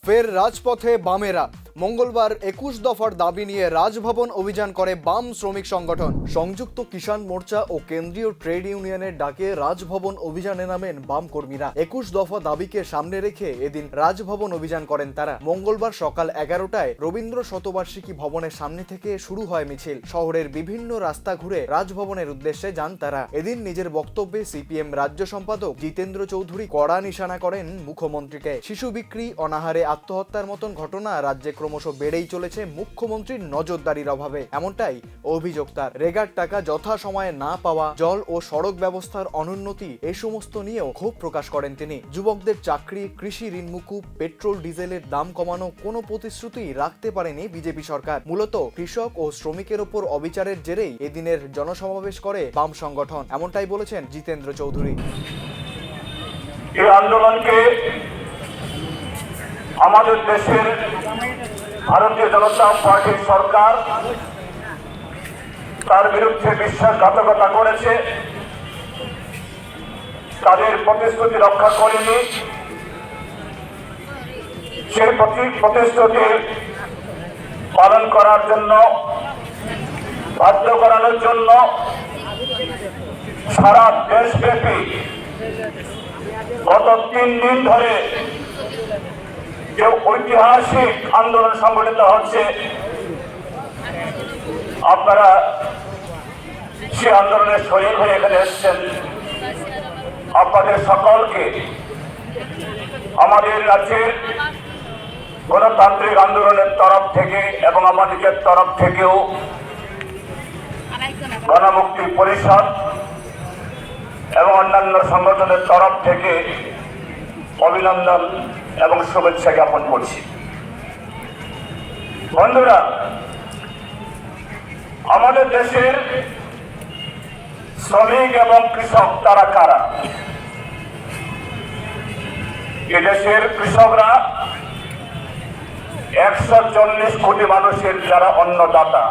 ফের রাজপথে বামেরা। মঙ্গলবার ২১ দফার দাবি নিয়ে রাজভবন অভিযান করে বাম শ্রমিক সংগঠন। সংযুক্ত কিষাণ মোর্চা ও কেন্দ্রীয় ট্রেড ইউনিয়নের ডাকে রাজভবন অভিযানে নামেন বাম কর্মীরা। ২১ দফা দাবিকে সামনে রেখে এদিন রাজভবন অভিযান করেন তারা। মঙ্গলবার সকাল ১১টায় রবীন্দ্র শতবার্ষিকী ভবনের সামনে থেকে শুরু হয় মিছিল। শহরের বিভিন্ন রাস্তা ঘুরে রাজভবনের উদ্দেশ্যে যান তারা। এদিন নিজের বক্তব্যে সিপিএম রাজ্য সম্পাদক জিতেন্দ্র চৌধুরী কড়া নিশানা করেন মুখ্যমন্ত্রীকে। শিশু বিক্রি, অনাহারে আত্মহত্যার মতন ঘটনা রাজ্যে ক্রমশ বেড়েই চলেছে মুখ্যমন্ত্রীর নজরদারির অভাবে, এমনটাই অভিযোগ তার। রেগার টাকা যথাসময়ে না পাওয়া, জল ও সড়ক ব্যবস্থার অনুন্নতি, এ সমস্ত নিয়েও ক্ষোভ প্রকাশ করেন তিনি। যুবকদের চাকরি, কৃষি ঋণ মুকুব, পেট্রোল ডিজেলের দাম কমানো কোনো প্রতিশ্রুতি রাখতে পারেনি বিজেপি সরকার। মূলত কৃষক ও শ্রমিকের ওপর অবিচারের জেরেই এদিনের জনসমাবেশ করে বাম সংগঠন, এমনটাই বলেছেন জিতেন্দ্র চৌধুরী। এই আন্দোলনকে আমাদের দেশের ভারতীয় জনতা পার্টির সরকার তার বিরুদ্ধে বিশ্বাসঘাতকতা করেছে, তাদের প্রতিশ্রুতি রক্ষা করেনি। সেই প্রতিশ্রুতি পালন করার জন্য, বাধ্য করানোর জন্য সারা দেশব্যাপী গত ৩ দিন ধরে যে ঐতিহাসিক আন্দোলন সংগঠিত হচ্ছে, আপনারা সে আন্দোলনের শরীর হয়ে এখানে এসেছেন। আপনাদের সকলকে আমাদের রাজ্যের গণতান্ত্রিক আন্দোলনের তরফ থেকে এবং আমাদের তরফ থেকেও গণমুক্তি পরিষদ এবং অন্যান্য সংগঠনের তরফ থেকে অভিনন্দন এবং শুভেচ্ছা জ্ঞাপন করছি। বন্ধুরা, আমাদের দেশের শ্রমিক এবং কৃষক তারা কারা? এদেশের কৃষকরা ১৪০ কোটি মানুষের যারা অন্নদাতা,